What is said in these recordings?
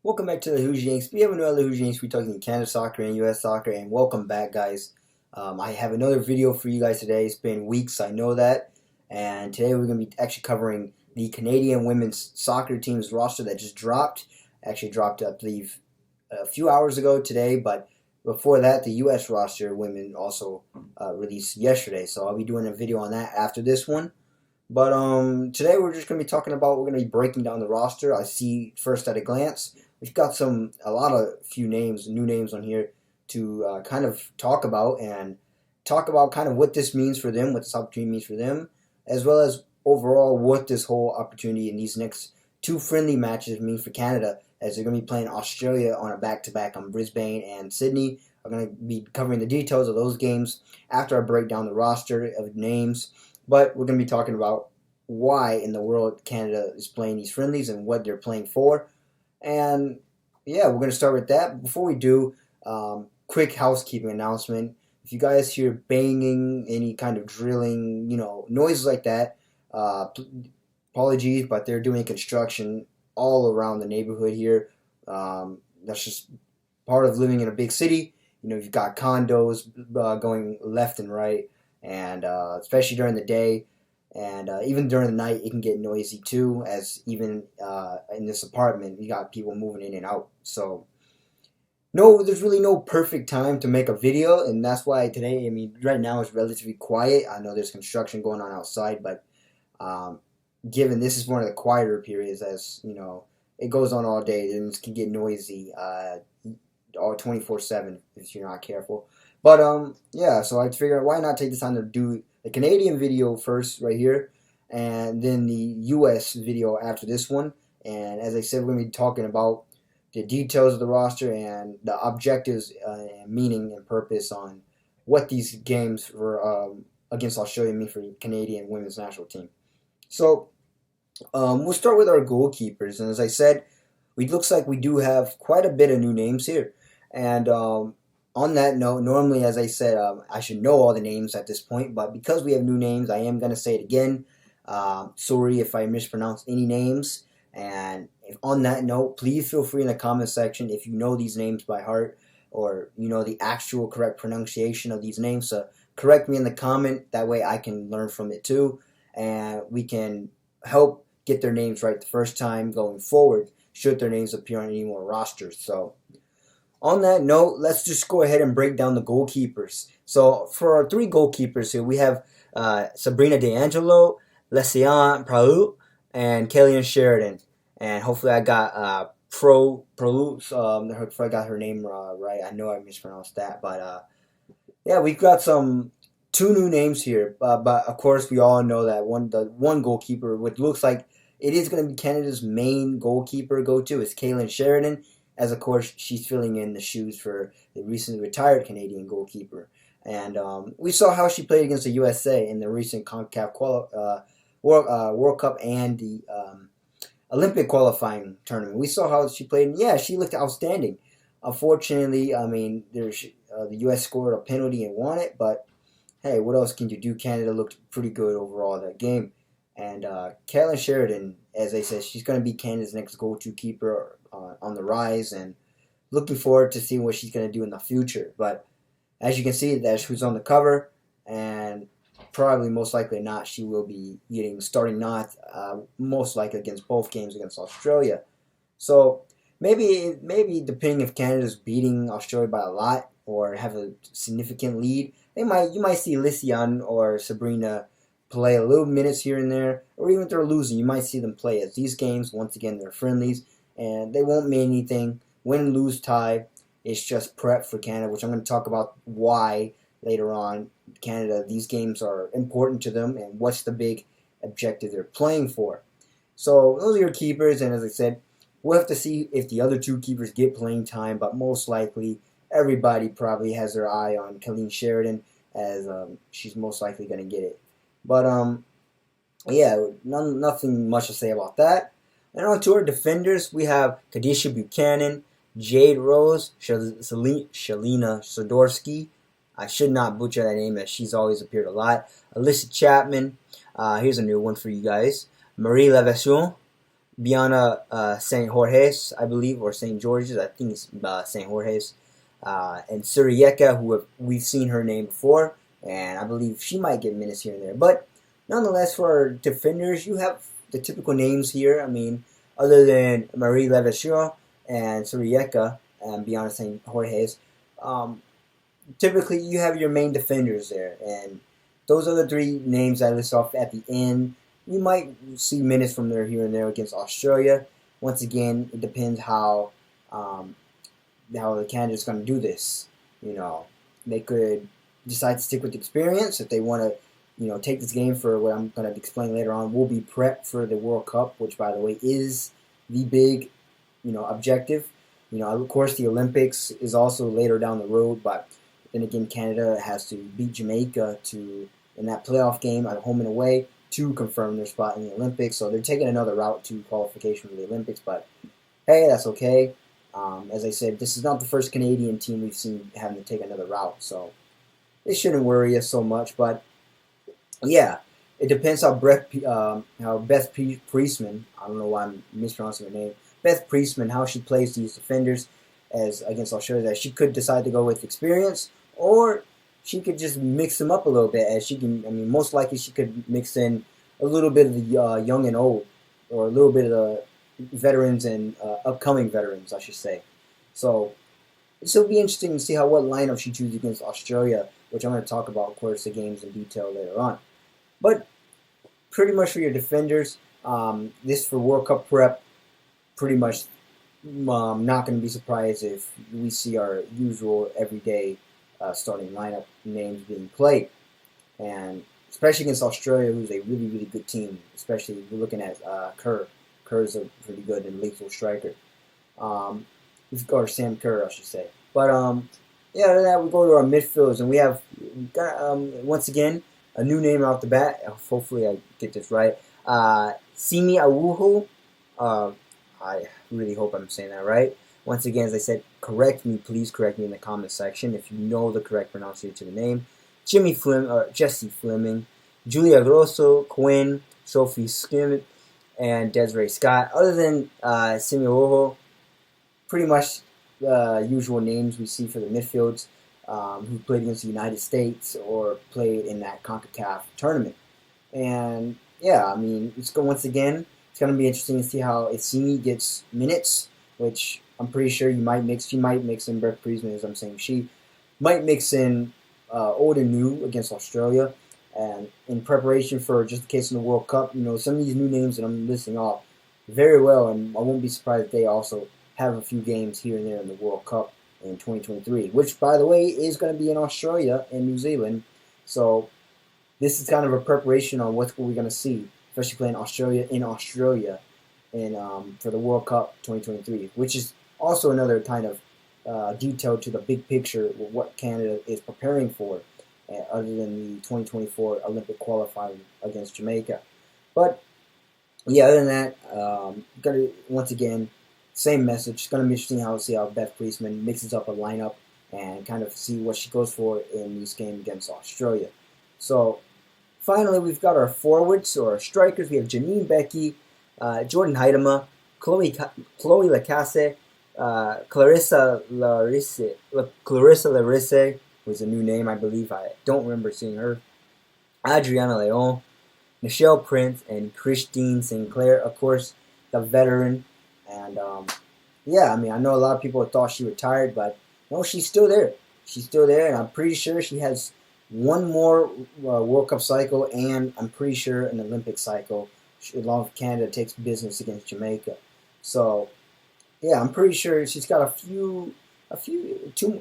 Welcome back to the Who's Yanks. We have another Who's Yanks. We're talking Canada soccer and U.S. soccer, and welcome back, guys. I have another video for you guys today. It's been weeks, I know that, and today we're going to be actually covering the Canadian women's soccer team's roster that just dropped. Actually dropped, I believe, a few hours ago today, but before that, the U.S. roster women also released yesterday. So I'll be doing a video on that after this one. But today we're just going to be talking about, we're going to be breaking down the roster. I see first at a glance. We've got new names on here to kind of talk about kind of what this means for them, what this opportunity means for them, as well as overall what this whole opportunity in these next two friendly matches mean for Canada, as they're going to be playing Australia on a back-to-back on Brisbane and Sydney. I'm going to be covering the details of those games after I break down the roster of names, but we're going to be talking about why in the world Canada is playing these friendlies and what they're playing for. And yeah, we're going to start with that. Before we do, quick housekeeping announcement. If you guys hear banging, any kind of drilling, noises like that, apologies, but they're doing construction all around the neighborhood here. That's just part of living in a big city. You've got condos going left and right, and especially during the day. And even during the night, it can get noisy too, as even in this apartment, you got people moving in and out. So, no, there's really no perfect time to make a video, and that's why today, right now is relatively quiet. I know there's construction going on outside, but given this is one of the quieter periods, as, it goes on all day, and it can get noisy all 24/7 if you're not careful. But, yeah, so I figured, why not take the time to do the Canadian video first right here, and then the U.S. video after this one. And as I said, we're going to be talking about the details of the roster and the objectives and meaning and purpose on what these games for against Australia mean for the Canadian women's national team. So we'll start with our goalkeepers. And as I said, it looks like we do have quite a bit of new names here. And on that note, normally, as I said, I should know all the names at this point, but because we have new names, I am going to say it again. Sorry if I mispronounce any names. And on that note, please feel free in the comment section if you know these names by heart, or the actual correct pronunciation of these names. So correct me in the comment. That way I can learn from it too, and we can help get their names right the first time going forward, should their names appear on any more rosters. So on that note, let's just go ahead and break down the goalkeepers. So for our three goalkeepers here, we have Sabrina D'Angelo, Lesiane Praou, and Kaylynn Sheridan. And hopefully I got hopefully I got her name right. I know I mispronounced that, but yeah, we've got two new names here. But of course, we all know that the one goalkeeper, which looks like it is going to be Canada's main goalkeeper go-to, is Caitlyn Sheridan, as of course she's filling in the shoes for the recently retired Canadian goalkeeper. And we saw how she played against the USA in the recent CONCACAF World Cup and the Olympic qualifying tournament. We saw how she played, and yeah, she looked outstanding. Unfortunately, the U.S. scored a penalty and won it, but hey, what else can you do? Canada looked pretty good overall that game. And Caitlyn Sheridan, as I said, she's going to be Canada's next go-to keeper on the rise, and looking forward to seeing what she's going to do in the future. But as you can see, that's who's on the cover, and probably most likely not, she will be getting starting most likely against both games against Australia. So maybe depending if Canada's beating Australia by a lot or have a significant lead, you might see Lesiane or Sabrina play a little minutes here and there, or even if they're losing, you might see them play, as these games, once again, they're friendlies, and they won't mean anything. Win, lose, tie, it's just prep for Canada, which I'm going to talk about why later on. Canada, these games are important to them, and what's the big objective they're playing for. So those are your keepers, and as I said, we'll have to see if the other two keepers get playing time, but most likely everybody probably has their eye on Caitlyn Sheridan, as she's most likely going to get it. But yeah, nothing much to say about that. And on to our defenders, we have Kadisha Buchanan, Jade Rose, Shalina Sodorsky. I should not butcher that name, as she's always appeared a lot. Alyssa Chapman. Here's a new one for you guys. Marie Levasseur, Biana St. Jorge's, I believe, or St. George's. I think it's St. Jorge's. And Surieka, we've seen her name before, and I believe she might get minutes here and there. But nonetheless, for our defenders, you have the typical names here. I mean, other than Marie Levasseur and Surieka and Biana St. Jorge's, typically you have your main defenders there. And those are the three names I list off at the end. You might see minutes from there here and there against Australia. Once again, it depends how the candidate's going to do this. They could decide to stick with experience if they want to, take this game for what I'm going to explain later on. Will be prepped for the World Cup, which, by the way, is the big, objective. Of course, the Olympics is also later down the road, but then again, Canada has to beat Jamaica in that playoff game at home and away to confirm their spot in the Olympics. So they're taking another route to qualification for the Olympics, but hey, that's okay. As I said, this is not the first Canadian team we've seen having to take another route, so it shouldn't worry us so much. But yeah, it depends how Beth Priestman, I don't know why I'm mispronouncing her name, Beth Priestman, how she plays these defenders as against Australia. That she could decide to go with experience, or she could just mix them up a little bit. As she can, most likely she could mix in a little bit of the young and old, or a little bit of the veterans and upcoming veterans, I should say. So this will be interesting to see what lineup she chooses against Australia, which I'm going to talk about, of course, the games in detail later on. But pretty much for your defenders, this for World Cup prep, pretty much not going to be surprised if we see our usual everyday starting lineup names being played. And especially against Australia, who's a really, really good team, especially if we're looking at Kerr. Kerr's a pretty good and lethal striker. Or Sam Kerr, I should say. But yeah, other than that, we go to our midfields, and we've got once again a new name off the bat. Hopefully, I get this right. Simi Awuho. I really hope I'm saying that right. Once again, as I said, please correct me in the comment section if you know the correct pronunciation to the name. Jesse Fleming, Julia Grosso, Quinn, Sophie Skim, and Desiree Scott. Other than Simi Awuho, pretty much usual names we see for the midfields who played against the United States or played in that CONCACAF tournament. And yeah, once again, it's going to be interesting to see how Simi gets minutes, which I'm pretty sure she might mix in Beth Priestman, as I'm saying. She might mix in old and new against Australia. And in preparation for just in case in the World Cup, some of these new names that I'm listing off very well, and I won't be surprised if they also have a few games here and there in the World Cup in 2023, which, by the way, is going to be in Australia and New Zealand. So this is kind of a preparation on what we're going to see, especially playing Australia for the World Cup 2023, which is also another kind of detail to the big picture of what Canada is preparing for, other than the 2024 Olympic qualifying against Jamaica. But yeah, other than that, once again, same message. It's going to be interesting to see how Beth Priestman mixes up a lineup and kind of see what she goes for in this game against Australia. So finally, we've got our forwards or our strikers. We have Janine Becky, Jordan Heidema, Chloe Lacasse, Clarissa Larisse was a new name, I believe. I don't remember seeing her. Adriana Leon, Michelle Prince, and Christine Sinclair, of course, the veteran. And yeah, I know a lot of people thought she retired, but no, she's still there. She's still there, and I'm pretty sure she has one more World Cup cycle, and I'm pretty sure an Olympic cycle, along with Canada takes business against Jamaica. So yeah, I'm pretty sure she's got a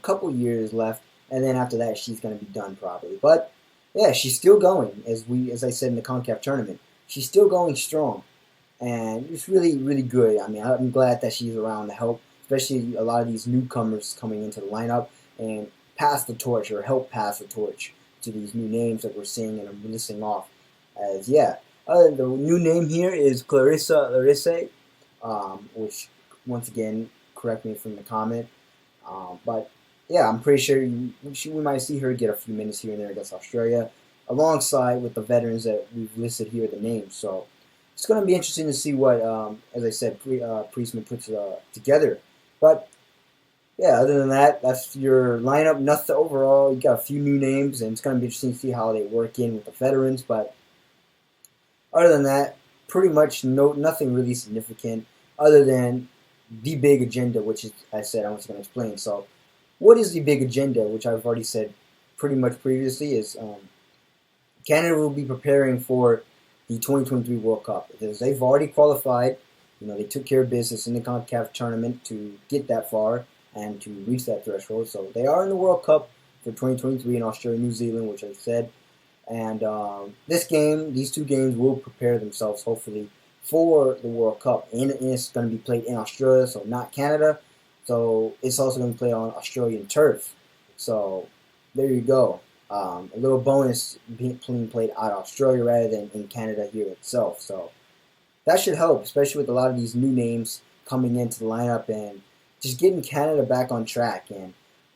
couple years left, and then after that she's going to be done probably. But yeah, she's still going, as I said in the CONCACAF tournament. She's still going strong, and it's really, really good. I'm glad that she's around to help, especially a lot of these newcomers coming into the lineup and pass the torch or help pass the torch to these new names that we're seeing and I'm listing off. As yeah, the new name here is Clarissa Larisse, which once again, correct me from the comment. But yeah, I'm pretty sure we might see her get a few minutes here and there against Australia, alongside with the veterans that we've listed here, the names. So it's going to be interesting to see what, as I said, Priestman puts together. But yeah, other than that, that's your lineup. Nothing overall. You got a few new names, and it's going to be interesting to see how they work in with the veterans. But other than that, pretty much nothing really significant other than the big agenda, which is, I said I was going to explain. So, what is the big agenda, which I've already said pretty much previously, is Canada will be preparing for the 2023 World Cup. Because they've already qualified. They took care of business in the CONCACAF tournament to get that far and to reach that threshold. So they are in the World Cup for 2023 in Australia, New Zealand, which I said. And these two games will prepare themselves, hopefully, for the World Cup. And it's going to be played in Australia, so not Canada. So it's also going to be played on Australian turf. So there you go. A little bonus being played out of Australia rather than in Canada here itself. So that should help, especially with a lot of these new names coming into the lineup and just getting Canada back on track. And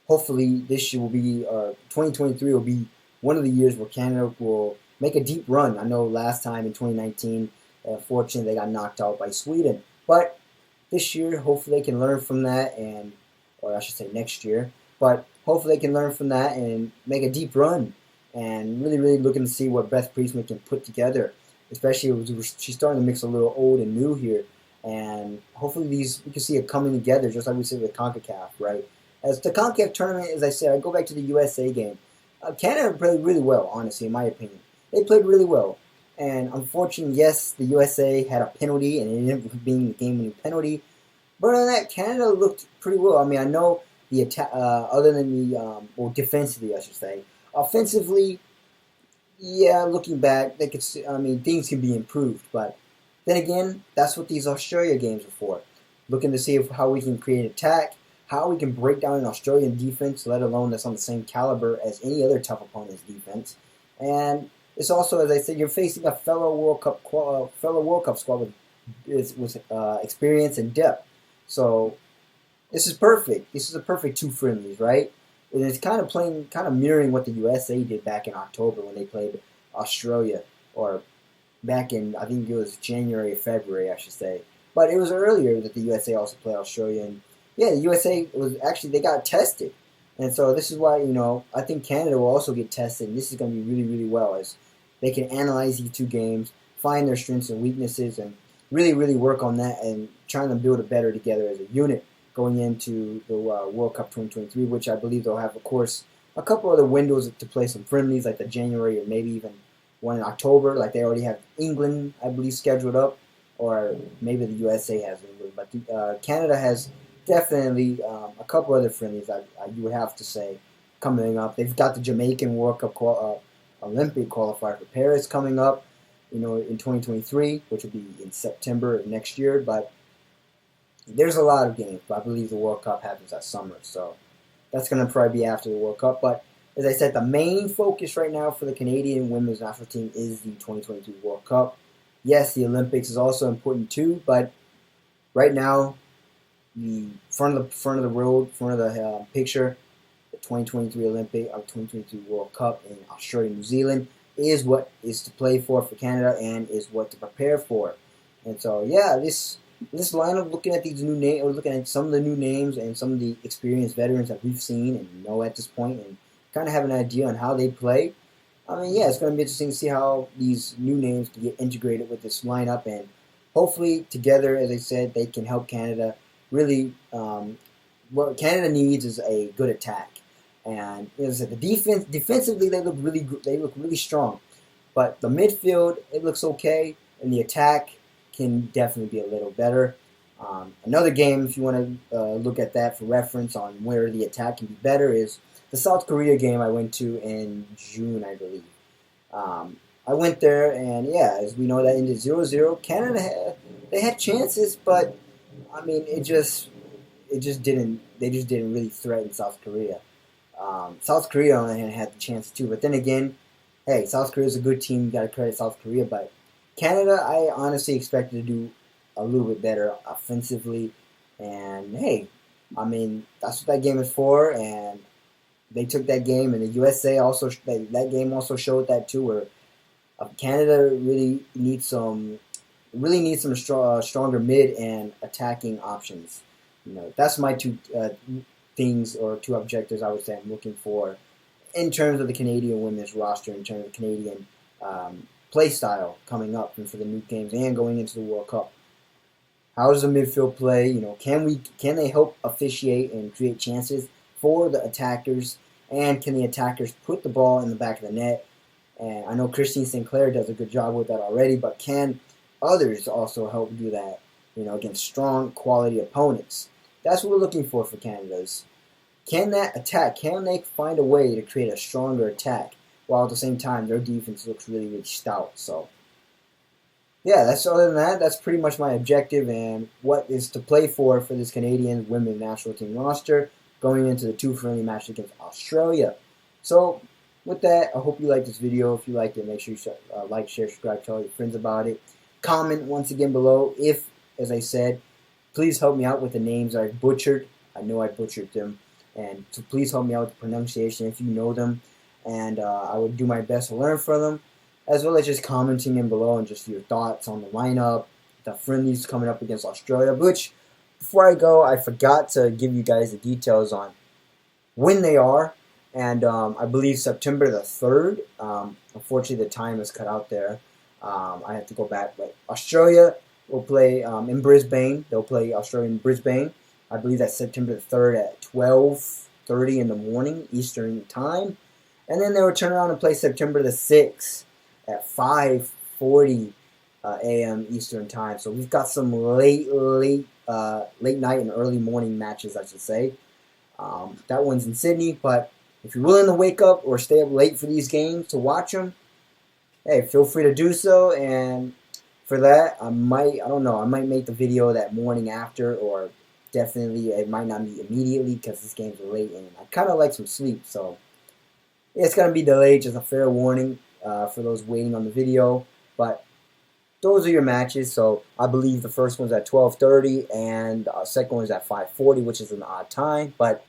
hopefully this year will be, 2023 will be one of the years where Canada will make a deep run. I know last time in 2019, unfortunately, they got knocked out by Sweden. But this year, hopefully they can learn from that, or I should say next year. But hopefully they can learn from that and make a deep run. And really, really looking to see what Beth Priestman can put together. Especially, she's starting to mix a little old and new here. And hopefully we can see it coming together, just like we said with CONCACAF, right? As the CONCACAF tournament, as I said, I go back to the USA game. Canada played really well, honestly, in my opinion. They played really well. And unfortunately, yes, the USA had a penalty, and it ended up being the game-winning penalty. But other than that, Canada looked pretty well. I mean, I know the attack, other than defensively, I should say. Offensively, yeah, looking back, things can be improved. But then again, that's what these Australia games are for. Looking to see how we can create attack, how we can break down an Australian defense, let alone that's on the same caliber as any other tough opponent's defense. And it's also, as I said, you're facing a fellow World Cup squad with experience and depth. So this is perfect. This is a perfect two friendlies, right? And it's kind of mirroring what the USA did back in October when they played Australia, or back in, I think it was January or February, I should say. But it was earlier that the USA also played Australia, and yeah, the USA they got tested. And so this is why, I think Canada will also get tested, and this is going to be really, really well, as they can analyze these two games, find their strengths and weaknesses, and really, really work on that and trying to build it better together as a unit going into the World Cup 2023, which I believe they'll have, of course, a couple other windows to play some friendlies, like the January or maybe even one in October. Like they already have England, I believe, scheduled up, or maybe the USA has England. But Canada has definitely a couple other friendlies, you would have to say, coming up. They've got the Jamaican World Cup Olympic qualifier for Paris coming up, in 2023, which will be in September of next year. But there's a lot of games, but I believe the World Cup happens that summer, so that's going to probably be after the World Cup. But as I said, the main focus right now for the Canadian women's national team is the 2022 World Cup. Yes, the Olympics is also important too, but right now, the front of the picture, the 2023 Olympic or 2022 World Cup in Australia, New Zealand is what is to play for Canada and is what to prepare for. And so, yeah, this lineup, looking at these new names, or looking at some of the new names and some of the experienced veterans that we've seen and know at this point, and kind of have an idea on how they play. I mean, yeah, it's going to be interesting to see how these new names can get integrated with this lineup, and hopefully together, as I said, they can help Canada. Really, what Canada needs is a good attack, and as I said, the defensively they look really good. They look really strong, but the midfield, it looks okay, and the attack can definitely be a little better. Another game, if you want to look at that for reference on where the attack can be better, is the South Korea game I went to in June, I believe. I went there, and yeah, as we know, that ended 0-0. Canada they had chances, but I mean, they just didn't really threaten South Korea. South Korea on the other hand had the chance too, but then again, hey, South Korea is a good team. You got to credit South Korea, but Canada, I honestly expected to do a little bit better offensively. And hey, I mean, that's what that game is for. And they took that game, and the USA also, that game also showed that too, where Canada really needs some really need some stronger mid and attacking options. That's my two things or two objectives I would say I'm looking for in terms of the Canadian women's roster, in terms of Canadian play style coming up and for the new games and going into the World Cup. How does the midfield play? Can they help officiate and create chances for the attackers? And can the attackers put the ball in the back of the net? And I know Christine Sinclair does a good job with that already, but can others also help do that, against strong quality opponents? That's what we're looking for Canada's. Can that attack, can they find a way to create a stronger attack while at the same time their defense looks really, really stout? So, yeah, other than that, that's pretty much my objective and what is to play for this Canadian women's national team roster going into the 2 friendly matches against Australia. So, with that, I hope you liked this video. If you liked it, make sure you like, share, subscribe, tell your friends about it. Comment once again below if, as I said, please help me out with the names I butchered. I know I butchered them. And so please help me out with the pronunciation if you know them. And I would do my best to learn from them, as well as just commenting in below and just your thoughts on the lineup, the friendlies coming up against Australia. Which, before I go, I forgot to give you guys the details on when they are. And I believe September the 3rd. Unfortunately, the time is cut out there. I have to go back. But Australia will play in Brisbane. They'll play Australia in Brisbane. I believe that's September the 3rd at 12:30 in the morning Eastern time. And then they will turn around and play September the 6th at 5:40 a.m. Eastern time. So we've got some late night and early morning matches, I should say. That one's in Sydney, but if you're willing to wake up or stay up late for these games to watch them, hey, feel free to do so. And for that, I might make the video that morning after, or definitely it might not be immediately because this game's late and I kind of like some sleep. So it's going to be delayed, just a fair warning for those waiting on the video. But those are your matches. So I believe the first one's at 12:30 and the second one's at 5:40, which is an odd time. But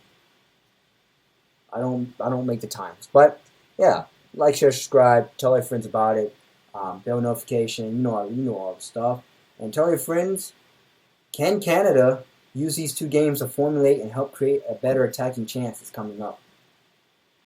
I don't make the times. But yeah, like, share, subscribe, tell your friends about it, bell notification, you know all the stuff, and tell your friends. Can Canada use these 2 games to formulate and help create a better attacking chance that's coming up?